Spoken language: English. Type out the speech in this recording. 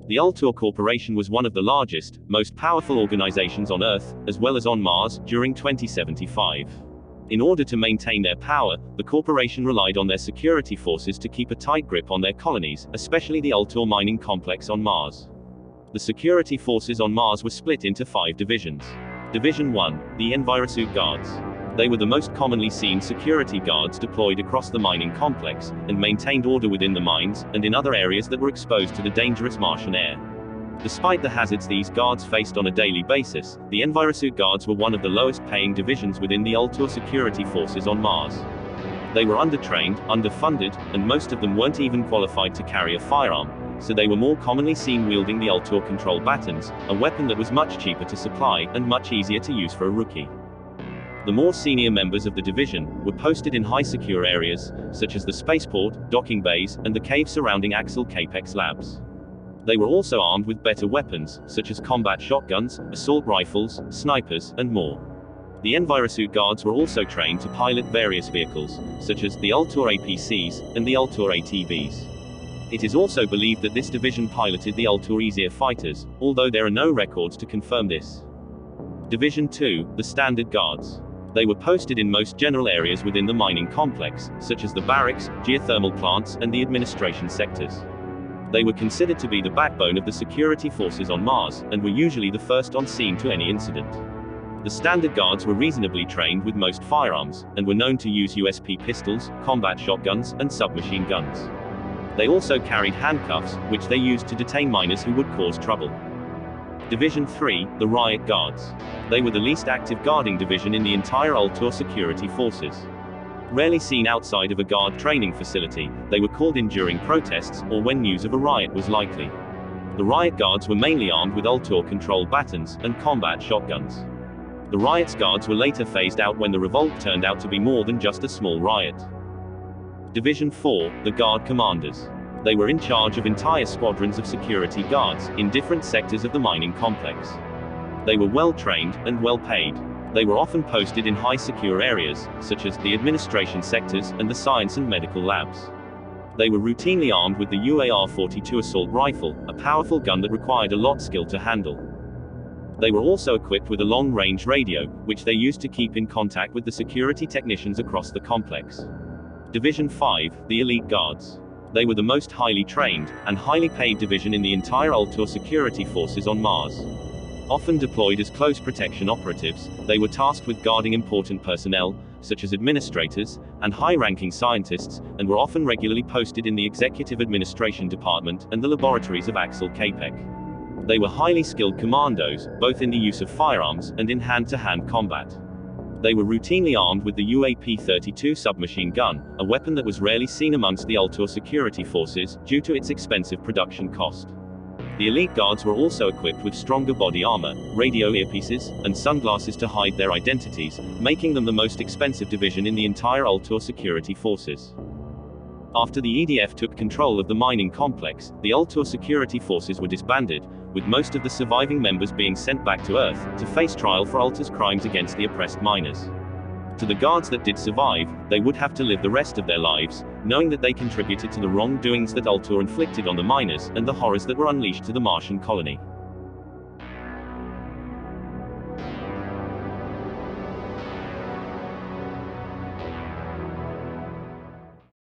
The Ultor Corporation was one of the largest, most powerful organizations on Earth, as well as on Mars, during 2075. In order to maintain their power, the corporation relied on their security forces to keep a tight grip on their colonies, especially the Ultor mining complex on Mars. The security forces on Mars were split into 5 divisions. Division 1, the Envirosue Guards. They were the most commonly seen security guards deployed across the mining complex, and maintained order within the mines, and in other areas that were exposed to the dangerous Martian air. Despite the hazards these guards faced on a daily basis, the Envirosue Guards were one of the lowest-paying divisions within the Ultor Security Forces on Mars. They were undertrained, underfunded, and most of them weren't even qualified to carry a firearm, so they were more commonly seen wielding the Ultor control batons, a weapon that was much cheaper to supply, and much easier to use for a rookie. The more senior members of the division were posted in high-secure areas, such as the spaceport, docking bays, and the cave surrounding Axel Capex labs. They were also armed with better weapons, such as combat shotguns, assault rifles, snipers, and more. The Envirosue Guards were also trained to pilot various vehicles, such as the Ultor APCs, and the Ultor ATVs. It is also believed that this division piloted the Ultor Easier fighters, although there are no records to confirm this. Division 2, the Standard Guards. They were posted in most general areas within the mining complex, such as the barracks, geothermal plants, and the administration sectors. They were considered to be the backbone of the security forces on Mars, and were usually the first on scene to any incident. The Standard Guards were reasonably trained with most firearms, and were known to use USP pistols, combat shotguns, and submachine guns. They also carried handcuffs, which they used to detain miners who would cause trouble. Division 3, the Riot Guards. They were the least active guarding division in the entire Ultor Security Forces. Rarely seen outside of a guard training facility, they were called in during protests, or when news of a riot was likely. The Riot Guards were mainly armed with Ultor-controlled batons, and combat shotguns. The Riot's guards were later phased out when the revolt turned out to be more than just a small riot. Division 4, the Guard Commanders. They were in charge of entire squadrons of security guards, in different sectors of the mining complex. They were well-trained, and well-paid. They were often posted in high-secure areas, such as the administration sectors, and the science and medical labs. They were routinely armed with the UAR-42 assault rifle, a powerful gun that required a lot of skill to handle. They were also equipped with a long-range radio, which they used to keep in contact with the security technicians across the complex. Division 5, the Elite Guards. They were the most highly trained, and highly paid division in the entire Ultor Security Forces on Mars. Often deployed as close protection operatives, they were tasked with guarding important personnel, such as administrators, and high-ranking scientists, and were often regularly posted in the Executive Administration Department, and the laboratories of Axel Capex. They were highly skilled commandos, both in the use of firearms, and in hand-to-hand combat. They were routinely armed with the UAP-32 submachine gun, a weapon that was rarely seen amongst the Ultor Security Forces, due to its expensive production cost. The Elite Guards were also equipped with stronger body armor, radio earpieces, and sunglasses to hide their identities, making them the most expensive division in the entire Ultor Security Forces. After the EDF took control of the mining complex, the Ultor Security Forces were disbanded, with most of the surviving members being sent back to Earth, to face trial for Ultor's crimes against the oppressed miners. To the guards that did survive, they would have to live the rest of their lives, knowing that they contributed to the wrongdoings that Ultor inflicted on the miners, and the horrors that were unleashed to the Martian colony.